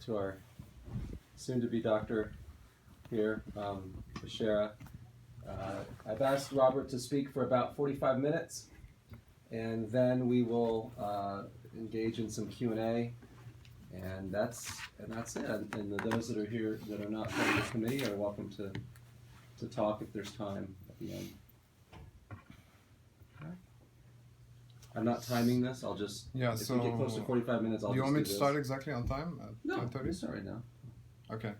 to our soon-to-be doctor here, Bashara. I've asked Robert to speak for about 45 minutes, and then we will engage in some Q&A, and that's it. And those that are here that are not part of the committee are welcome to talk if there's time at the end. I'm not timing this. I'll just, if we get close to 45 minutes, I'll just do this. Do you want me to start exactly on time at 10:30? No, start right now. Okay.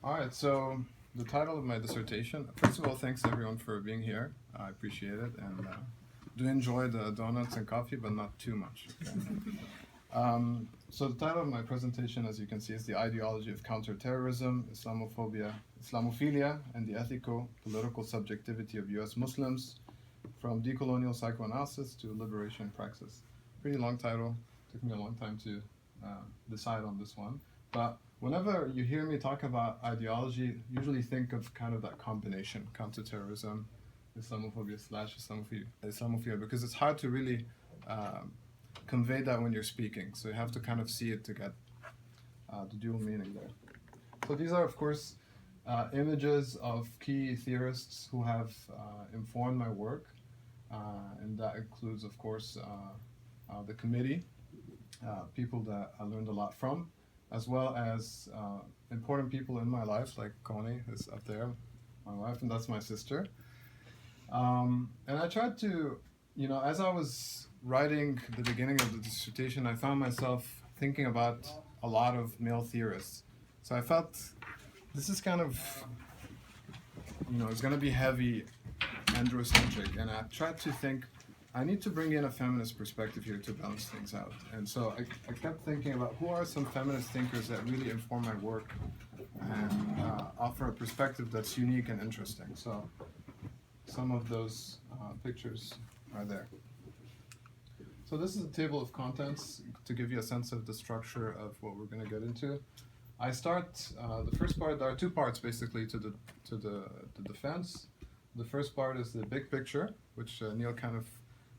All right, so the title of my dissertation, first of all, thanks everyone for being here. I appreciate it, and do enjoy the donuts and coffee, but not too much. Okay? So the title of my presentation, as you can see, is The Ideology of Counterterrorism, Islamophilia, and the Ethico-Political Subjectivity of U.S. Muslims, from Decolonial Psychoanalysis to Liberation Praxis. Pretty long title. Took me a long time to decide on this one. But whenever you hear me talk about ideology, usually think of kind of that combination, counterterrorism, Islamophobia, because it's hard to really convey that when you're speaking. So you have to kind of see it to get the dual meaning there. So these are, of course, images of key theorists who have informed my work, and that includes, of course, the committee, people that I learned a lot from, as well as important people in my life, like Connie is up there, my wife, and that's my sister. And I tried to, as I was writing the beginning of the dissertation, I found myself thinking about a lot of male theorists. So I felt this is kind of, it's going to be heavy androcentric, and I tried to think, I need to bring in a feminist perspective here to balance things out. And so I kept thinking about who are some feminist thinkers that really inform my work and offer a perspective that's unique and interesting. So some of those pictures are there. So this is a table of contents to give you a sense of the structure of what we're going to get into. I start, the first part, there are two parts basically to the defense. The first part is the big picture, which Neil kind of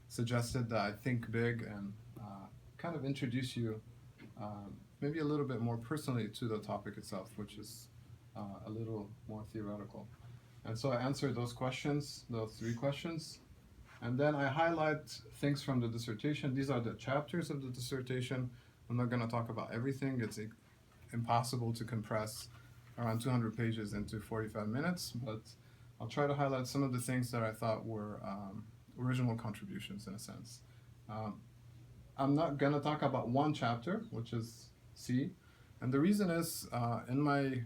suggested that I think big and kind of introduce you maybe a little bit more personally to the topic itself, which is a little more theoretical. And so I answered those questions, those three questions, and then I highlight things from the dissertation. These are the chapters of the dissertation. I'm not going to talk about everything. It's impossible to compress around 200 pages into 45 minutes, but I'll try to highlight some of the things that I thought were original contributions in a sense. I'm not going to talk about one chapter, which is C, and the reason is in my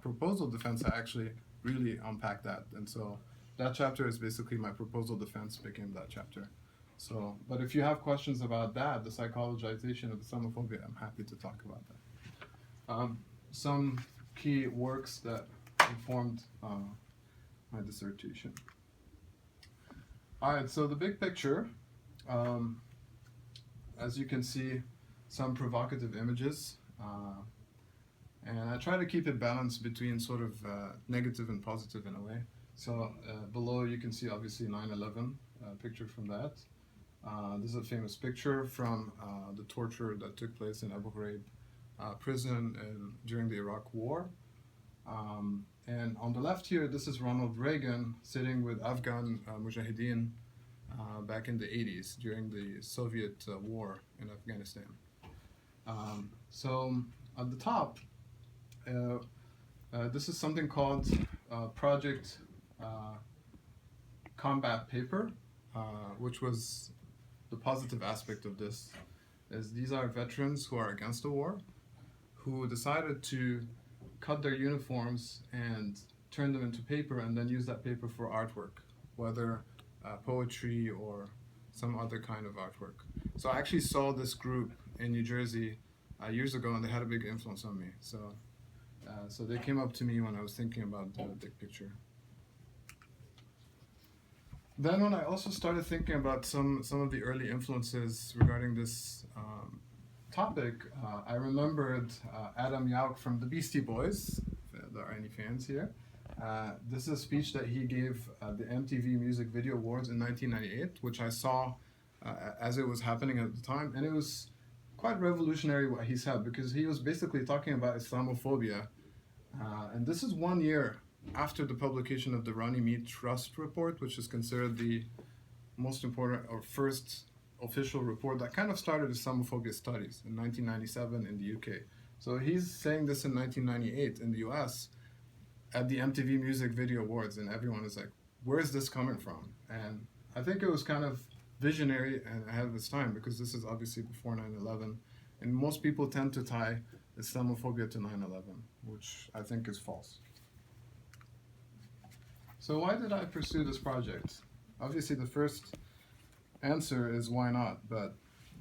proposal defense, I actually really unpack that, and so that chapter is basically my proposal defense became that chapter. So, but if you have questions about that, the psychologization of Islamophobia, I'm happy to talk about that. Some key works that informed my dissertation. All right, so the big picture, as you can see, some provocative images, and I try to keep it balanced between sort of negative and positive in a way. So below you can see obviously 9/11, picture from that. This is a famous picture from the torture that took place in Abu Ghraib prison during the Iraq War. And on the left here, this is Ronald Reagan sitting with Afghan Mujahideen back in the 80s during the Soviet war in Afghanistan. So at the top, this is something called Project Combat Paper, which was the positive aspect of this, is these are veterans who are against the war, who decided to cut their uniforms and turn them into paper and then use that paper for artwork, whether poetry or some other kind of artwork. So I actually saw this group in New Jersey years ago, and they had a big influence on me. So they came up to me when I was thinking about the big picture. Then when I also started thinking about some of the early influences regarding this topic, I remembered Adam Yauch from the Beastie Boys, if there are any fans here. This is a speech that he gave at the MTV Music Video Awards in 1998, which I saw as it was happening at the time, and it was quite revolutionary what he said, because he was basically talking about Islamophobia. And this is 1 year after the publication of the Runnymede Trust report, which is considered the most important or first official report that kind of started Islamophobia studies in 1997 in the UK. So he's saying this in 1998 in the US at the MTV Music Video Awards, and everyone is like, where is this coming from? And I think it was kind of visionary and ahead of its time, because this is obviously before 9/11, and most people tend to tie Islamophobia to 9/11, which I think is false. So why did I pursue this project? Obviously the first answer is why not, but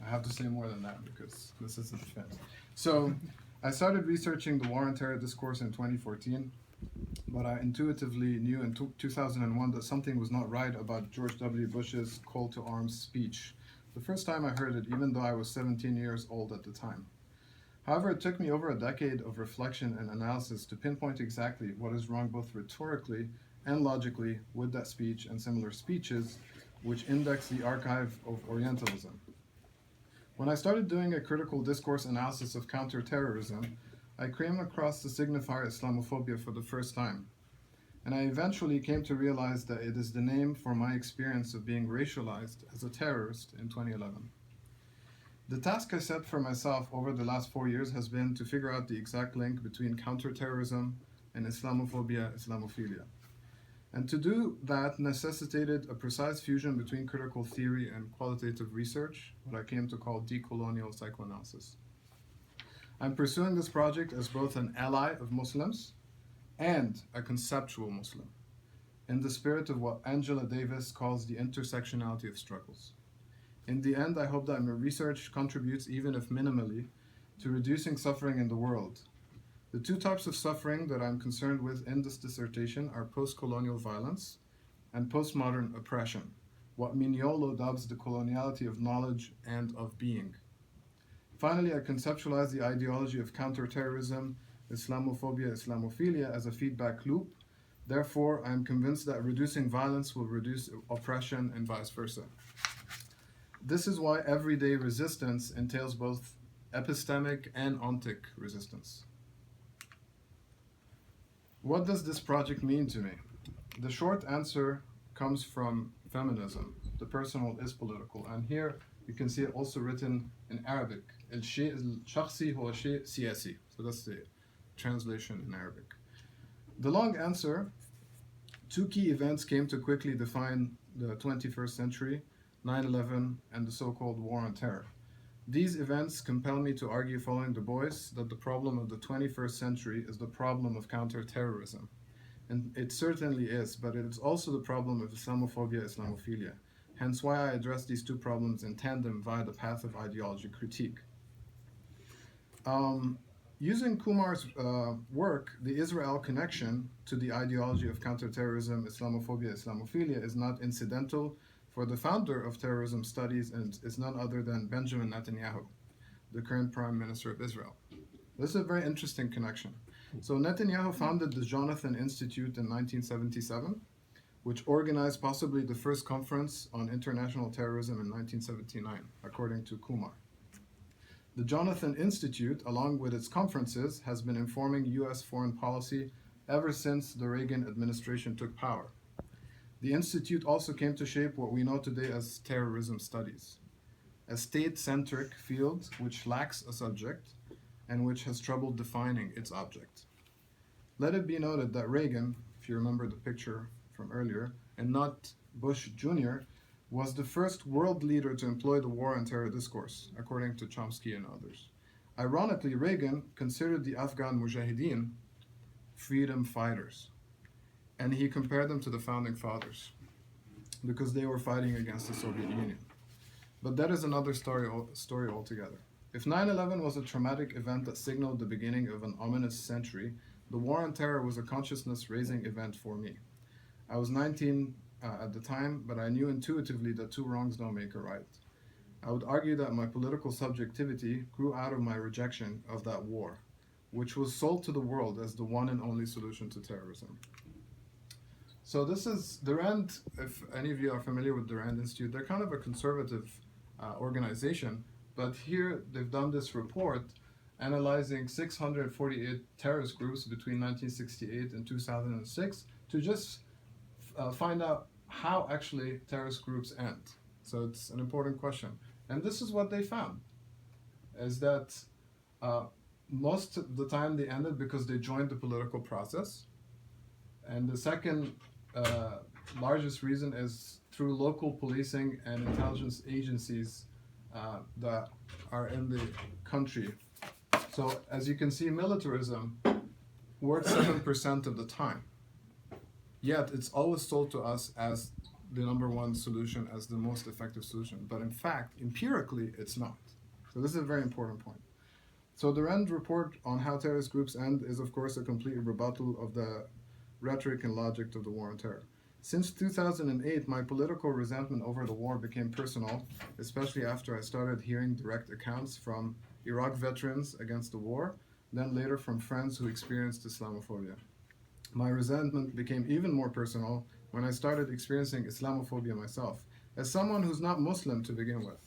I have to say more than that because this is a defense. So I started researching the War on Terror discourse in 2014, but I intuitively knew in 2001 that something was not right about George W. Bush's call to arms speech. The first time I heard it, even though I was 17 years old at the time. However, it took me over a decade of reflection and analysis to pinpoint exactly what is wrong both rhetorically and logically with that speech and similar speeches, which index the archive of Orientalism. When I started doing a critical discourse analysis of counterterrorism, I came across the signifier Islamophobia for the first time, and I eventually came to realize that it is the name for my experience of being racialized as a terrorist in 2011. The task I set for myself over the last 4 years has been to figure out the exact link between counterterrorism and Islamophobia, Islamophilia. And to do that necessitated a precise fusion between critical theory and qualitative research, what I came to call decolonial psychoanalysis. I'm pursuing this project as both an ally of Muslims and a conceptual Muslim, in the spirit of what Angela Davis calls the intersectionality of struggles. In the end, I hope that my research contributes, even if minimally, to reducing suffering in the world. The two types of suffering that I'm concerned with in this dissertation are post-colonial violence and postmodern oppression, what Mignolo dubs the coloniality of knowledge and of being. Finally, I conceptualize the ideology of counterterrorism, Islamophobia, Islamophilia as a feedback loop. Therefore, I am convinced that reducing violence will reduce oppression and vice versa. This is why everyday resistance entails both epistemic and ontic resistance. What does this project mean to me? The short answer comes from feminism. The personal is political. And here you can see it also written in Arabic. الشيء الشخصي هو شيء سياسي. So that's the translation in Arabic. The long answer, two key events came to quickly define the 21st century, 9/11 and the so-called War on Terror. These events compel me to argue, following Du Bois, that the problem of the 21st century is the problem of counterterrorism. And it certainly is, but it is also the problem of Islamophobia, Islamophilia. Hence why I address these two problems in tandem via the path of ideology critique. Using Kumar's work, the Israel connection to the ideology of counterterrorism, Islamophobia, Islamophilia is not incidental, for the founder of terrorism studies is none other than Benjamin Netanyahu, the current Prime Minister of Israel. This is a very interesting connection. So Netanyahu founded the Jonathan Institute in 1977, which organized possibly the first conference on international terrorism in 1979, according to Kumar. The Jonathan Institute, along with its conferences, has been informing U.S. foreign policy ever since the Reagan administration took power. The Institute also came to shape what we know today as terrorism studies, a state-centric field which lacks a subject and which has trouble defining its object. Let it be noted that Reagan, if you remember the picture from earlier, and not Bush Jr., was the first world leader to employ the war on terror discourse, according to Chomsky and others. Ironically, Reagan considered the Afghan Mujahideen freedom fighters, and he compared them to the founding fathers because they were fighting against the Soviet Union. But that is another story altogether. If 9/11 was a traumatic event that signaled the beginning of an ominous century, the war on terror was a consciousness-raising event for me. I was 19 at the time, but I knew intuitively that two wrongs don't make a right. I would argue that my political subjectivity grew out of my rejection of that war, which was sold to the world as the one and only solution to terrorism. So this is the RAND. If any of you are familiar with the RAND Institute, they're kind of a conservative organization, But here they've done this report analyzing 648 terrorist groups between 1968 and 2006 to just find out how actually terrorist groups end. So it's an important question. And this is what they found, is that most of the time they ended because they joined the political process. And the second largest reason is through local policing and intelligence agencies that are in the country. So as you can see, militarism works 7% of the time. Yet it's always sold to us as the number one solution, as the most effective solution. But in fact, empirically, it's not. So this is a very important point. So the RAND report on how terrorist groups end is, of course, a complete rebuttal of the rhetoric and logic of the war on terror. Since 2008, my political resentment over the war became personal, especially after I started hearing direct accounts from Iraq veterans against the war, then later from friends who experienced Islamophobia. My resentment became even more personal when I started experiencing Islamophobia myself, as someone who's not Muslim to begin with,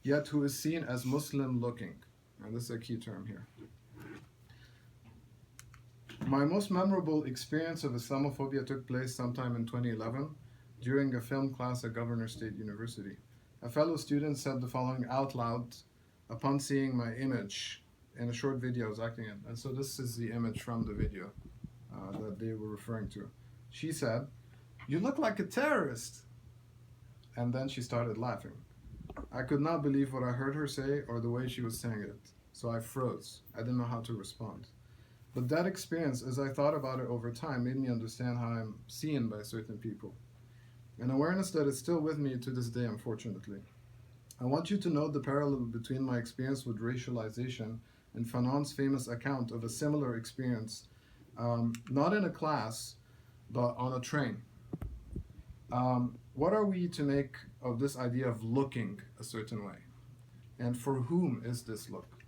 yet who is seen as Muslim-looking. And this is a key term here. My most memorable experience of Islamophobia took place sometime in 2011 during a film class at Governor State University. A fellow student said the following out loud upon seeing my image in a short video I was acting in. And so this is the image from the video that they were referring to. She said, "You look like a terrorist." And then she started laughing. I could not believe what I heard her say or the way she was saying it. So I froze. I didn't know how to respond. But that experience, as I thought about it over time, made me understand how I'm seen by certain people. An awareness that is still with me to this day, unfortunately. I want you to note the parallel between my experience with racialization and Fanon's famous account of a similar experience, not in a class, but on a train. What are we to make of this idea of looking a certain way? And for whom is this look?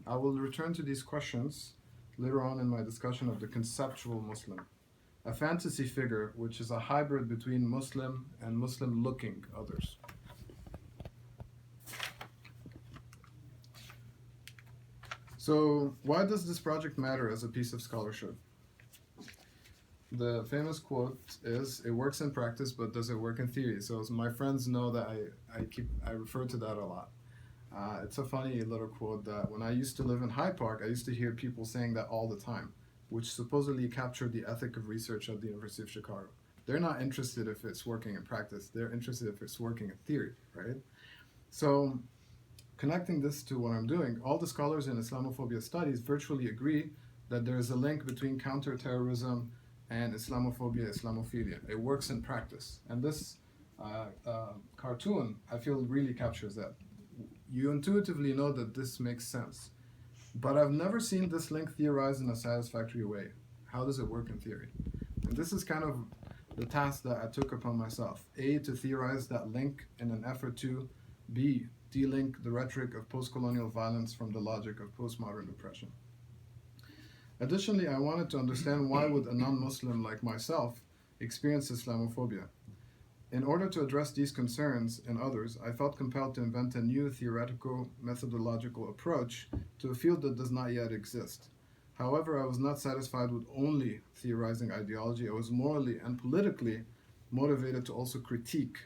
I will return to these questions later on in my discussion of the conceptual Muslim, a fantasy figure which is a hybrid between Muslim and Muslim-looking others. So why does this project matter as a piece of scholarship? The famous quote is, "It works in practice, but does it work in theory?" So as my friends know that I refer to that a lot. It's a funny little quote that when I used to live in Hyde Park, I used to hear people saying that all the time, which supposedly captured the ethic of research at the University of Chicago. They're not interested if it's working in practice. They're interested if it's working in theory, right? So connecting this to what I'm doing, all the scholars in Islamophobia studies virtually agree that there is a link between counterterrorism and Islamophobia, Islamophilia. It works in practice. And this cartoon, I feel, really captures that. You intuitively know that this makes sense. But I've never seen this link theorized in a satisfactory way. How does it work in theory? And this is kind of the task that I took upon myself. A, to theorize that link in an effort to, B, de-link the rhetoric of post-colonial violence from the logic of postmodern oppression. Additionally, I wanted to understand why would a non-Muslim like myself experience Islamophobia. In order to address these concerns and others, I felt compelled to invent a new theoretical methodological approach to a field that does not yet exist. However, I was not satisfied with only theorizing ideology. I was morally and politically motivated to also critique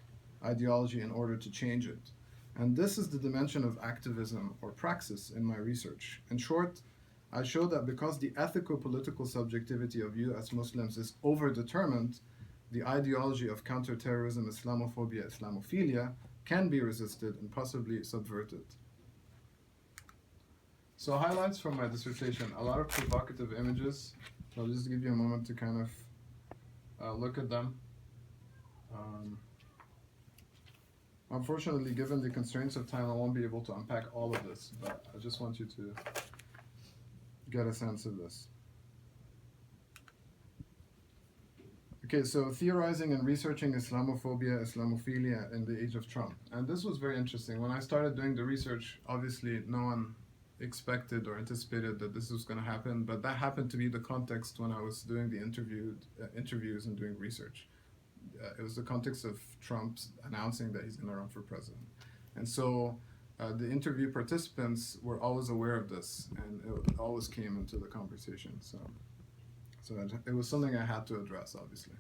ideology in order to change it. And this is the dimension of activism or praxis in my research. In short, I show that because the ethico-political subjectivity of you as Muslims is overdetermined, the ideology of counterterrorism, Islamophobia, Islamophilia can be resisted and possibly subverted. So highlights from my dissertation, a lot of provocative images. I'll just give you a moment to kind of look at them. Unfortunately, given the constraints of time, I won't be able to unpack all of this, but I just want you to get a sense of this. Okay, so theorizing and researching Islamophobia, Islamophilia in the age of Trump. And this was very interesting. When I started doing the research, obviously no one expected or anticipated that this was going to happen, but that happened to be the context when I was doing the interviews and doing research. It was the context of Trump announcing that he's going to run for president. And so the interview participants were always aware of this, and it always came into the conversation. So it was something I had to address, obviously.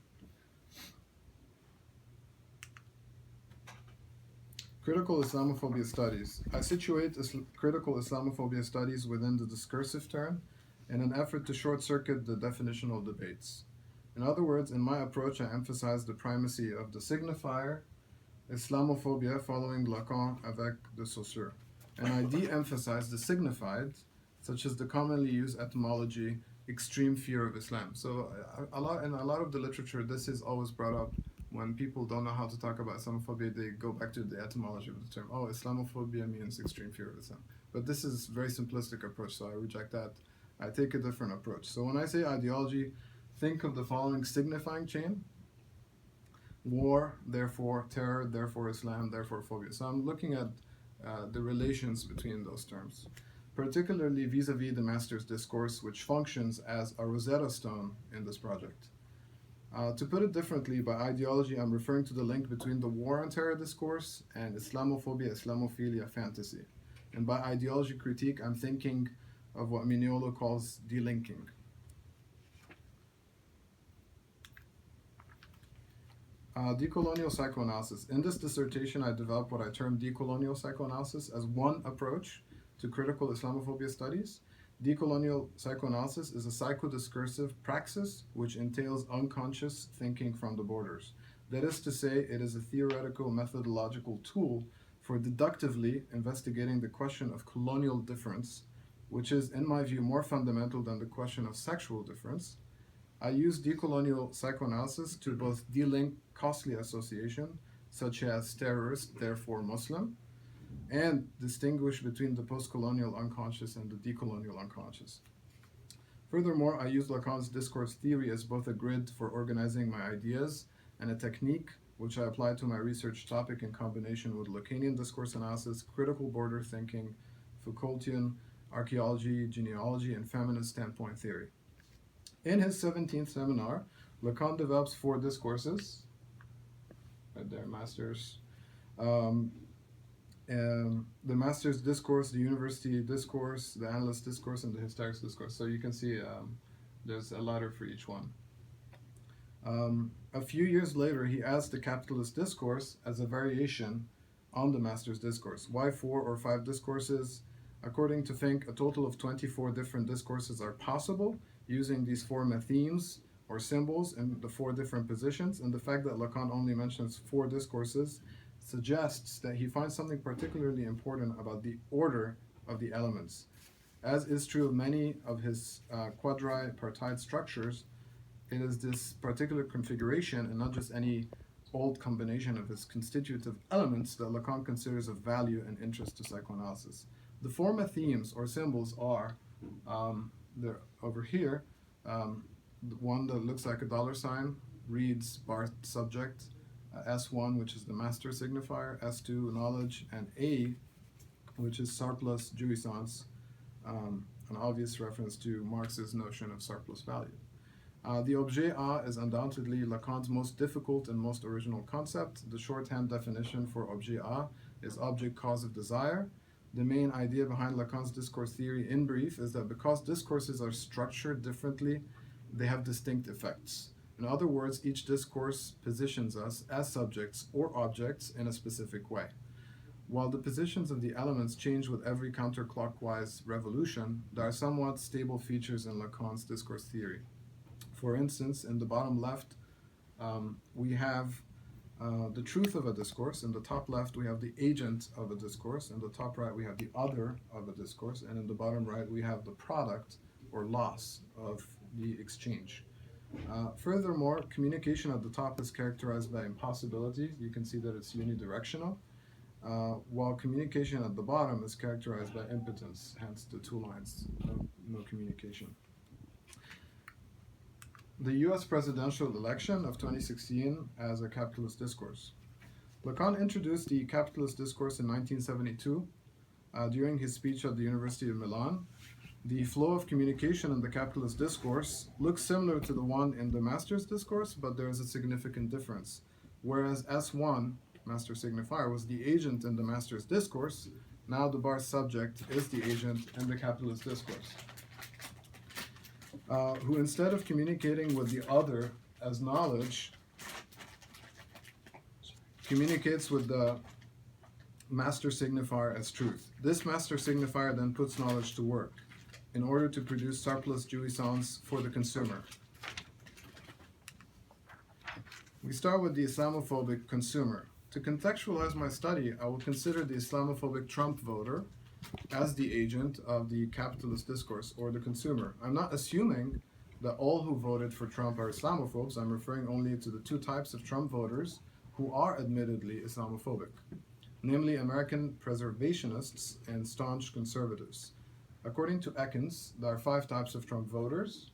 Critical Islamophobia studies. I situate critical Islamophobia studies within the discursive turn in an effort to short-circuit the definitional debates. In other words, in my approach, I emphasize the primacy of the signifier, Islamophobia following Lacan avec de Saussure, and I de-emphasize the signified, such as the commonly used etymology, extreme fear of Islam. So in a lot of the literature, this is always brought up. When people don't know how to talk about Islamophobia, they go back to the etymology of the term. Oh, Islamophobia means extreme fear of Islam. But this is a very simplistic approach, so I reject that. I take a different approach. So when I say ideology, think of the following signifying chain. War, therefore terror, therefore Islam, therefore phobia. So I'm looking at the relations between those terms, particularly vis-a-vis the Master's Discourse, which functions as a Rosetta Stone in this project. To put it differently, by ideology, I'm referring to the link between the war on terror discourse and Islamophobia, Islamophilia fantasy. And by ideology critique, I'm thinking of what Mignolo calls delinking. Decolonial psychoanalysis. In this dissertation, I developed what I term decolonial psychoanalysis as one approach to critical Islamophobia studies. Decolonial psychoanalysis is a psychodiscursive praxis which entails unconscious thinking from the borders. That is to say, it is a theoretical methodological tool for deductively investigating the question of colonial difference, which is, in my view, more fundamental than the question of sexual difference. I use decolonial psychoanalysis to both delink costly association, such as terrorist, therefore Muslim, and distinguish between the post-colonial unconscious and the decolonial unconscious. Furthermore, I use Lacan's discourse theory as both a grid for organizing my ideas and a technique which I apply to my research topic in combination with Lacanian discourse analysis, critical border thinking, Foucaultian archaeology, genealogy, and feminist standpoint theory. In his 17th seminar, Lacan develops 4 discourses, right there, Masters. The Master's Discourse, the University Discourse, the Analyst Discourse, and the Hysterics Discourse. So you can see there's a letter for each one. A few years later, he adds the Capitalist Discourse as a variation on the Master's Discourse. Why 4 or 5 discourses? According to Fink, a total of 24 different discourses are possible using these 4 themes or symbols in the 4 different positions, and the fact that Lacan only mentions 4 discourses suggests that he finds something particularly important about the order of the elements. As is true of many of his quadripartite structures, it is this particular configuration and not just any old combination of his constitutive elements that Lacan considers of value and interest to psychoanalysis. The 4 themes or symbols are, they're over here. The one that looks like a $sign reads Barth subject, S1, which is the master signifier, S2, knowledge, and A, which is surplus jouissance, an obvious reference to Marx's notion of surplus value. The objet A is undoubtedly Lacan's most difficult and most original concept. The shorthand definition for objet A is object cause of desire. The main idea behind Lacan's discourse theory, in brief, is that because discourses are structured differently, they have distinct effects. In other words, each discourse positions us as subjects or objects in a specific way. While the positions of the elements change with every counterclockwise revolution, there are somewhat stable features in Lacan's discourse theory. For instance, in the bottom left, we have the truth of a discourse. In the top left, we have the agent of a discourse. In the top right, we have the other of a discourse. And in the bottom right, we have the product or loss of the exchange. Furthermore, communication at the top is characterized by impossibility. You can see that it's unidirectional, while communication at the bottom is characterized by impotence, hence the 2 lines, no communication. The US presidential election of 2016 as a capitalist discourse. Lacan introduced the capitalist discourse in 1972 during his speech at the University of Milan. The flow of communication in the capitalist discourse looks similar to the one in the Master's Discourse, but there is a significant difference. Whereas S1, Master Signifier, was the agent in the Master's Discourse, Now the bar's subject is the agent in the capitalist discourse, who instead of communicating with the other as knowledge, communicates with the master signifier as truth. This master signifier then puts knowledge to work in order to produce surplus jouissance for the consumer. We start with the Islamophobic consumer. To contextualize my study, I will consider the Islamophobic Trump voter as the agent of the capitalist discourse, or the consumer. I'm not assuming that all who voted for Trump are Islamophobes. I'm referring only to the two types of Trump voters who are admittedly Islamophobic, namely American preservationists and staunch conservatives. According to Ekins, there are 5 types of Trump voters.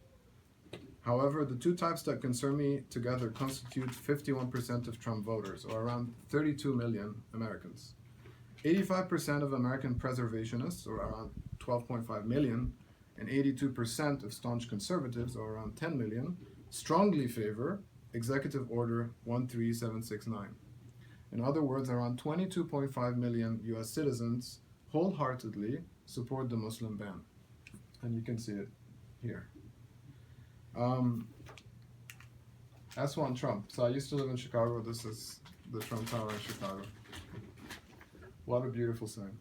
However, the two types that concern me together constitute 51% of Trump voters, or around 32 million Americans. 85% of American preservationists, or around 12.5 million, and 82% of staunch conservatives, or around 10 million, strongly favor Executive Order 13769. In other words, around 22.5 million US citizens wholeheartedly support the Muslim ban. And you can see it here. S1 Trump. So I used to live in Chicago. This is the Trump Tower in Chicago. What a beautiful sign.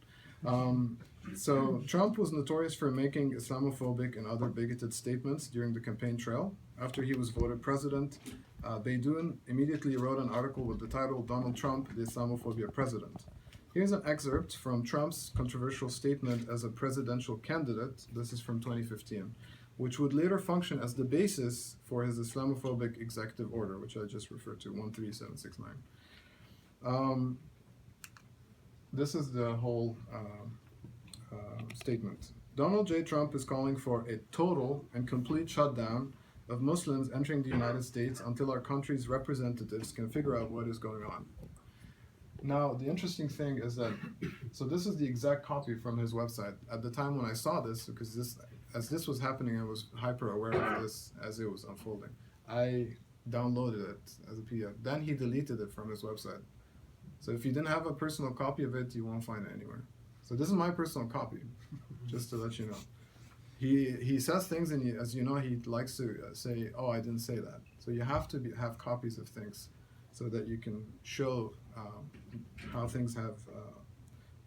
So Trump was notorious for making Islamophobic and other bigoted statements during the campaign trail. After he was voted president, Beydoun immediately wrote an article with the title "Donald Trump, the Islamophobia President." Here's an excerpt from Trump's controversial statement as a presidential candidate. This is from 2015, which would later function as the basis for his Islamophobic executive order, which I just referred to, 13769. This is the whole statement. Donald J. Trump is calling for a total and complete shutdown of Muslims entering the United States until our country's representatives can figure out what is going on. Now, the interesting thing is that, so this is the exact copy from his website. At the time when I saw this, because as this was happening, I was hyper aware of this as it was unfolding. I downloaded it as a PDF. Then he deleted it from his website. So if you didn't have a personal copy of it, you won't find it anywhere. So this is my personal copy, just to let you know. He says things, and as you know, he likes to say, "Oh, I didn't say that." So you have to have copies of things, so that you can show how things have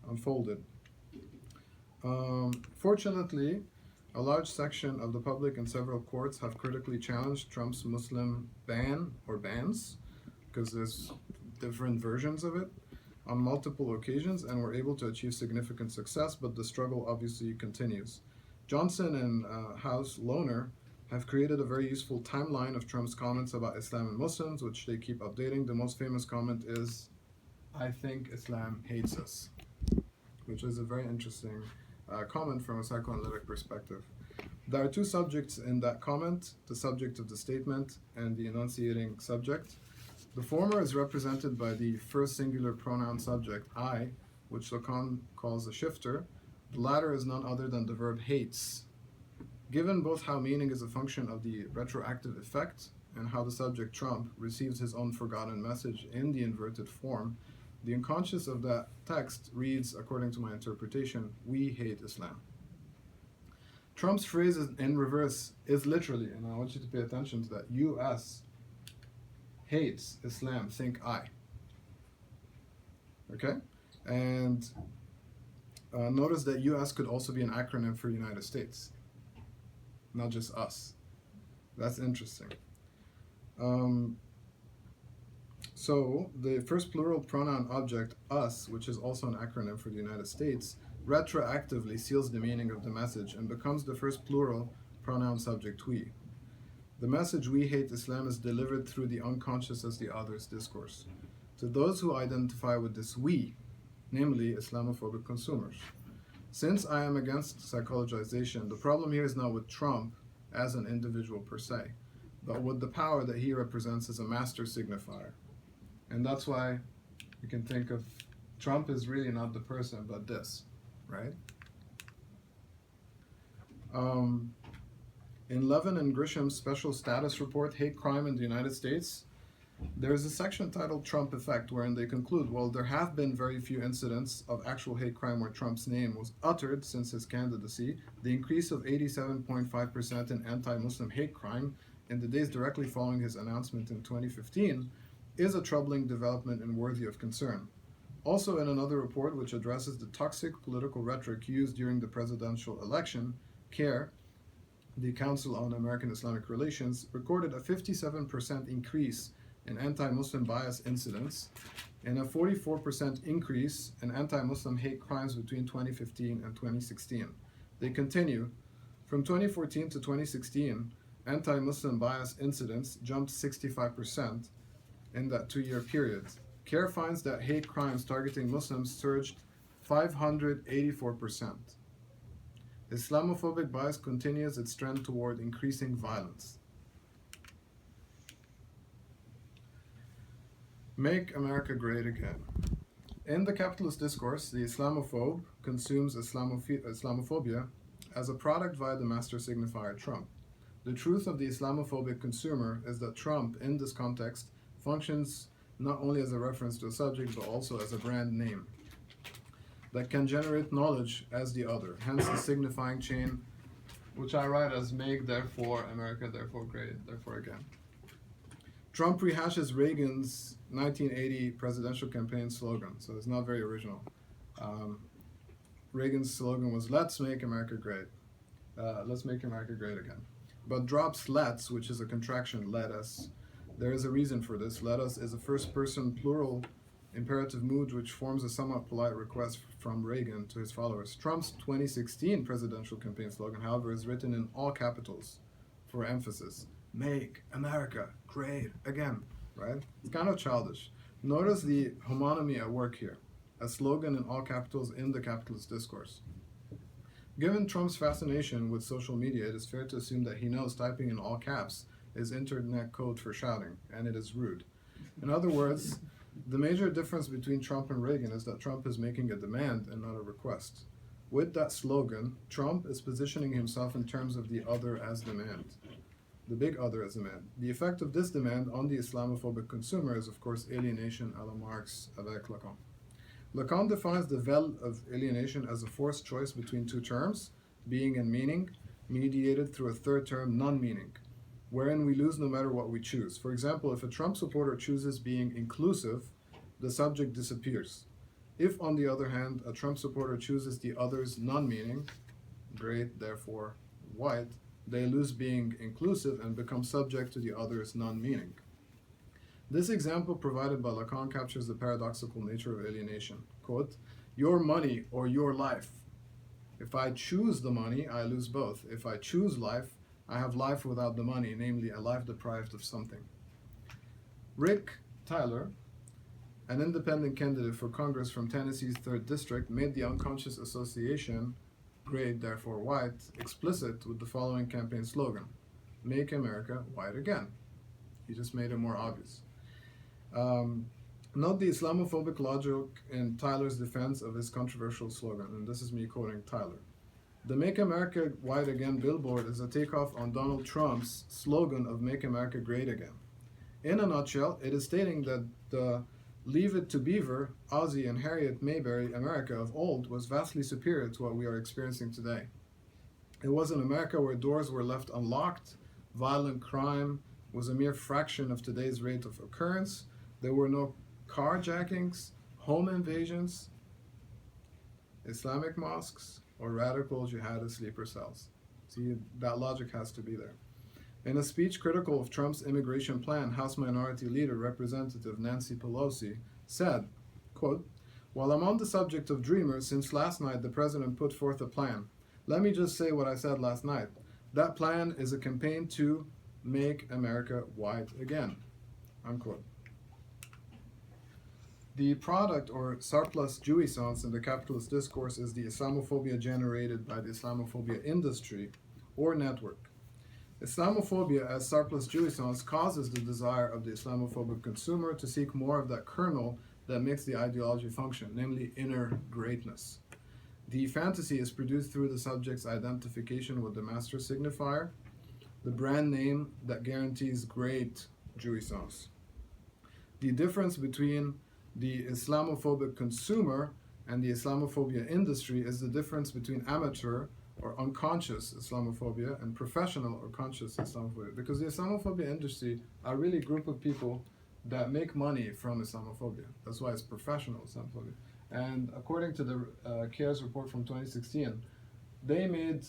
unfolded. Fortunately, a large section of the public and several courts have critically challenged Trump's Muslim ban or bans, because there's different versions of it, on multiple occasions, and were able to achieve significant success, but the struggle obviously continues. Johnson and House Loner have created a very useful timeline of Trump's comments about Islam and Muslims, which they keep updating. The most famous comment is, "I think Islam hates us," which is a very interesting comment from a psychoanalytic perspective. There are two subjects in that comment, the subject of the statement and the enunciating subject. The former is represented by the first singular pronoun subject, I, which Lacan calls a shifter. The latter is none other than the verb hates. Given both how meaning is a function of the retroactive effect and how the subject Trump receives his own forgotten message in the inverted form, the unconscious of that text reads, according to my interpretation, "We hate Islam." Trump's phrase in reverse is literally, and I want you to pay attention to that, U.S. hates Islam, think I. Okay? And notice that U.S. could also be an acronym for United States, not just us. That's interesting. So the first plural pronoun object, us, which is also an acronym for the United States, retroactively seals the meaning of the message and becomes the first plural pronoun subject, we. The message "we hate Islam" is delivered through the unconscious as the other's discourse to those who identify with this we, namely Islamophobic consumers. Since I am against psychologization, the problem here is not with Trump as an individual per se, but with the power that he represents as a master signifier. And that's why you can think of Trump is really not the person, but this, right? In Levin and Grisham's special status report, Hate Crime in the United States, There is a section titled Trump Effect, wherein they conclude, well, there have been very few incidents of actual hate crime where Trump's name was uttered since his candidacy. The increase of 87.5% in anti-Muslim hate crime in the days directly following his announcement in 2015 is a troubling development and worthy of concern. Also, in another report which addresses the toxic political rhetoric used during the presidential election, CARE, the Council on American-Islamic Relations, recorded a 57% increase in anti-Muslim bias incidents and a 44% increase in anti-Muslim hate crimes between 2015 and 2016. They continue, from 2014 to 2016, anti-Muslim bias incidents jumped 65% in that 2-year period. CARE finds that hate crimes targeting Muslims surged 584%. Islamophobic bias continues its trend toward increasing violence. Make America Great Again. In the capitalist discourse, the Islamophobe consumes Islamophobia as a product via the master signifier Trump. The truth of the Islamophobic consumer is that Trump, in this context, functions not only as a reference to a subject, but also as a brand name that can generate knowledge as the other, hence the signifying chain, which I write as Make, therefore, America, therefore great, therefore again. Trump rehashes Reagan's 1980 presidential campaign slogan, so it's not very original. Reagan's slogan was, let's make America great. Let's make America great again. But drops let's, which is a contraction, let us. There is a reason for this. Let us is a first-person plural imperative mood which forms a somewhat polite request from Reagan to his followers. Trump's 2016 presidential campaign slogan, however, is written in all capitals for emphasis. Make America great again, right? It's kind of childish. Notice the homonymy at work here. A slogan in all capitals in the capitalist discourse. Given Trump's fascination with social media, it is fair to assume that he knows typing in all caps is internet code for shouting, and it is rude. In other words, the major difference between Trump and Reagan is that Trump is making a demand and not a request. With that slogan, Trump is positioning himself in terms of the other as demand. The big other as demand. The effect of this demand on the Islamophobic consumer is, of course, alienation a la Marx avec Lacan. Lacan defines the vel of alienation as a forced choice between two terms, being and meaning, mediated through a third term, non-meaning, wherein we lose no matter what we choose. For example, if a Trump supporter chooses being inclusive, the subject disappears. If, on the other hand, a Trump supporter chooses the other's non-meaning, great, therefore white, they lose being inclusive and become subject to the other's non-meaning. This example provided by Lacan captures the paradoxical nature of alienation. Quote, your money or your life. If I choose the money, I lose both. If I choose life, I have life without the money, namely a life deprived of something. Rick Tyler, an independent candidate for Congress from Tennessee's 3rd District, made the unconscious association, great, therefore white, explicit with the following campaign slogan, Make America White Again. He just made it more obvious. Note the Islamophobic logic in Tyler's defense of his controversial slogan, and this is me quoting Tyler. The Make America White Again billboard is a takeoff on Donald Trump's slogan of Make America Great Again. In a nutshell, it is stating that the Leave It to Beaver, Ozzie and Harriet Mayberry America of old was vastly superior to what we are experiencing today. It was an America where doors were left unlocked, violent crime was a mere fraction of today's rate of occurrence, there were no carjackings, home invasions, Islamic mosques, or radical jihadist sleeper cells. See, that logic has to be there. In a speech critical of Trump's immigration plan, House Minority Leader Representative Nancy Pelosi said, quote, while I'm on the subject of dreamers, since last night the president put forth a plan. Let me just say what I said last night. That plan is a campaign to make America white again, unquote. The product or surplus jouissance in the capitalist discourse is the Islamophobia generated by the Islamophobia industry or network. Islamophobia as surplus jouissance causes the desire of the Islamophobic consumer to seek more of that kernel that makes the ideology function, namely inner greatness. The fantasy is produced through the subject's identification with the master signifier, the brand name that guarantees great jouissance. the difference between the Islamophobic consumer and the Islamophobia industry is the difference between amateur or unconscious Islamophobia and professional or conscious Islamophobia. Because the Islamophobia industry are really a group of people that make money from Islamophobia. That's why it's professional Islamophobia. And according to the CARES report from 2016, they made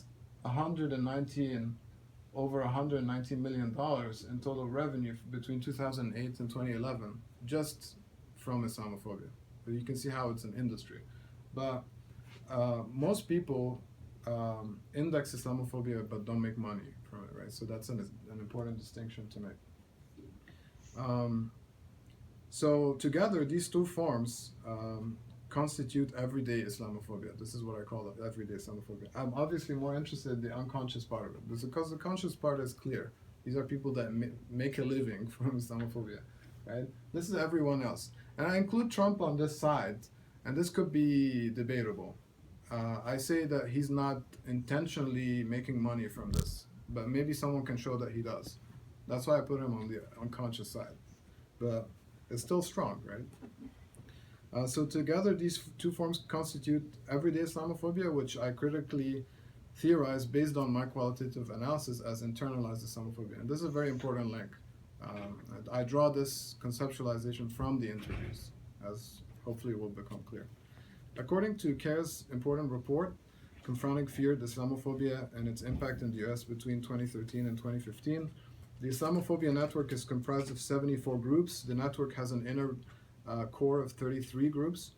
over $119 million in total revenue between 2008 and 2011 just from Islamophobia. So you can see how it's an industry. But most people index Islamophobia but don't make money from it, right? So that's an important distinction to make. So together, these two forms constitute everyday Islamophobia. This is what I call it, everyday Islamophobia. I'm obviously more interested in the unconscious part of it, because the conscious part is clear. These are people that make a living from Islamophobia, right? This is everyone else. And I include Trump on this side, and this could be debatable. I say that he's not intentionally making money from this, but maybe someone can show that he does. That's why I put him on the unconscious side. But it's still strong, right? So together, these two forms constitute everyday Islamophobia, which I critically theorize based on my qualitative analysis as internalized Islamophobia. And this is a very important link. I draw this conceptualization from the interviews, as hopefully will become clear. According to CARE's important report, Confronting Feared Islamophobia and its Impact in the US between 2013 and 2015, the Islamophobia network is comprised of 74 groups. The network has an inner core of 33 groups,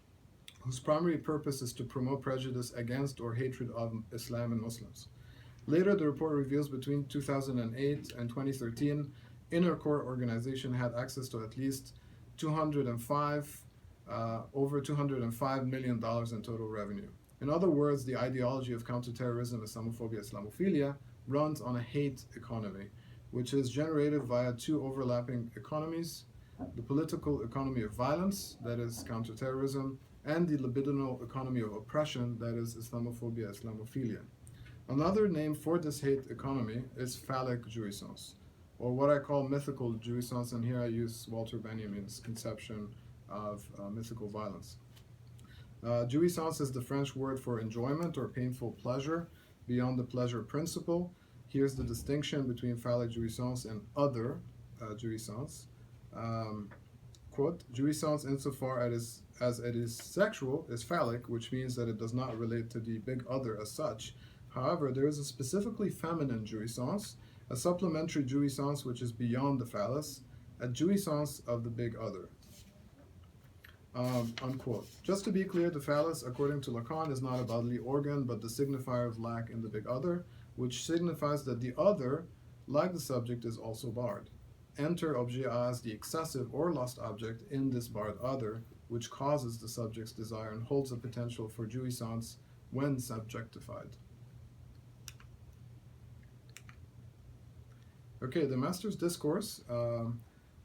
whose primary purpose is to promote prejudice against or hatred of Islam and Muslims. Later, the report reveals between 2008 and 2013, inner core organization had access to at least over $205 million in total revenue. In other words, the ideology of counterterrorism, Islamophobia, Islamophilia, runs on a hate economy, which is generated via two overlapping economies: the political economy of violence, that is counterterrorism, and the libidinal economy of oppression, that is Islamophobia, Islamophilia. Another name for this hate economy is phallic jouissance, or what I call mythical jouissance, and here I use Walter Benjamin's conception of mythical violence. Jouissance is the French word for enjoyment or painful pleasure beyond the pleasure principle. Here's the distinction between phallic jouissance and other jouissance. Quote, jouissance insofar as it is sexual is phallic, which means that it does not relate to the big other as such. However, there is a specifically feminine jouissance, a supplementary jouissance which is beyond the phallus, a jouissance of the big other. Unquote. Just to be clear, the phallus, according to Lacan, is not a bodily organ, but the signifier of lack in the big other, which signifies that the other, like the subject, is also barred. Enter objet as the excessive or lost object in this barred other, which causes the subject's desire and holds the potential for jouissance when subjectified. Okay, the master's discourse,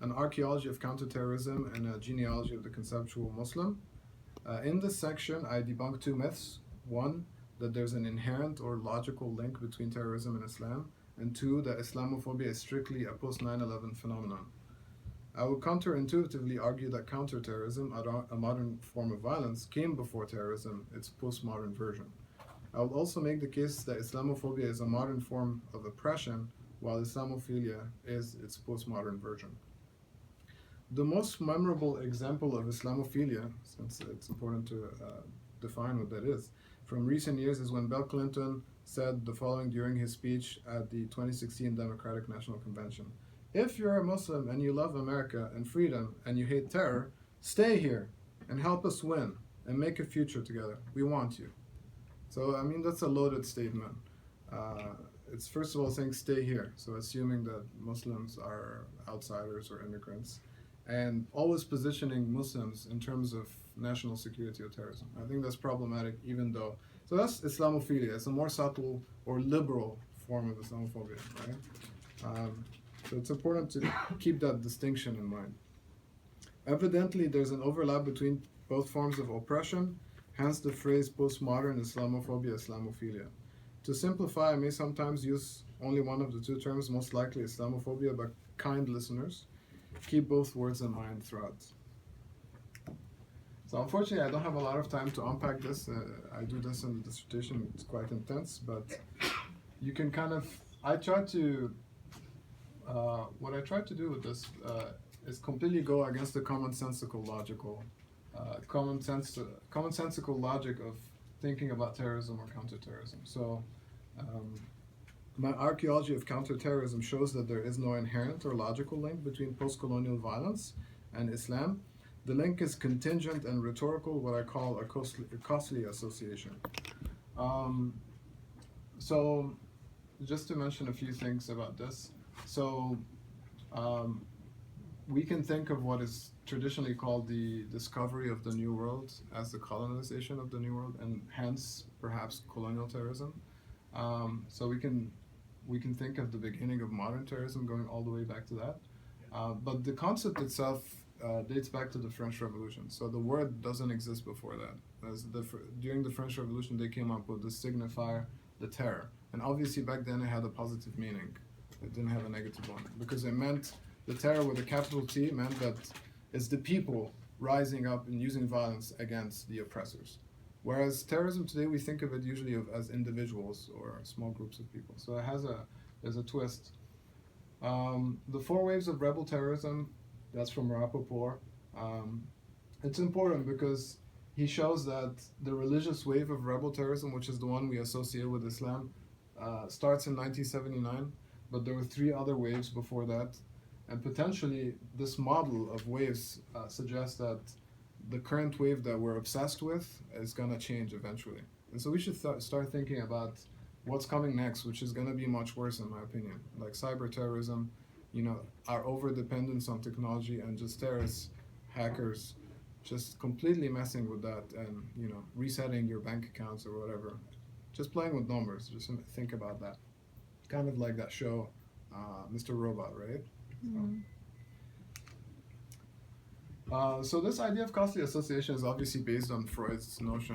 an archaeology of counterterrorism and a genealogy of the conceptual Muslim. In this section, I debunk two myths. One, that there's an inherent or logical link between terrorism and Islam, and two, that Islamophobia is strictly a post-9/11 phenomenon. I will counterintuitively argue that counterterrorism, a modern form of violence, came before terrorism, its postmodern version. I will also make the case that Islamophobia is a modern form of oppression, while Islamophilia is its postmodern version. The most memorable example of Islamophilia, since it's important to define what that is, from recent years is when Bill Clinton said the following during his speech at the 2016 Democratic National Convention: "If you're a Muslim and you love America and freedom and you hate terror, stay here and help us win and make a future together. We want you." So, I mean, that's a loaded statement. It's first of all saying stay here, so assuming that Muslims are outsiders or immigrants, and always positioning Muslims in terms of national security or terrorism. I think that's problematic, even though. So that's Islamophilia. It's a more subtle or liberal form of Islamophobia, right? So it's important to keep that distinction in mind. Evidently, there's an overlap between both forms of oppression, hence the phrase postmodern Islamophobia, Islamophilia. To simplify, I may sometimes use only one of the two terms, most likely Islamophobia, but kind listeners. keep both words in mind throughout. So unfortunately, I don't have a lot of time to unpack this. I do this in the dissertation. It's quite intense, but you can kind of. I try to. What I try to do with this is completely go against the commonsensical logic of thinking about terrorism or counterterrorism. So, my archaeology of counterterrorism shows that there is no inherent or logical link between post-colonial violence and Islam. The link is contingent and rhetorical, what I call a costly association. So, just to mention a few things about this. So, we can think of what is traditionally called the discovery of the New World as the colonization of the New World, and hence perhaps colonial terrorism. So we can think of the beginning of modern terrorism going all the way back to that. But the concept itself dates back to the French Revolution. So the word doesn't exist before that. During the French Revolution, they came up with the signifier, the terror. And obviously back then it had a positive meaning. It didn't have a negative one, because it meant the terror with a capital T meant that it's the people rising up and using violence against the oppressors. Whereas terrorism today, we think of it usually as individuals or small groups of people. So there's a twist. The 4 waves of rebel terrorism, that's from Rappaport. It's important because he shows that the religious wave of rebel terrorism, which is the one we associate with Islam, starts in 1979, but there were 3 other waves before that. And potentially, this model of waves suggests that the current wave that we're obsessed with is going to change eventually. And so we should start thinking about what's coming next, which is going to be much worse in my opinion. Like cyber terrorism, our over-dependence on technology, and just terrorists, hackers, just completely messing with that and, resetting your bank accounts or whatever. Just playing with numbers, just think about that. Kind of like that show, Mr. Robot, right? Mm-hmm. So this idea of costly association is obviously based on Freud's notion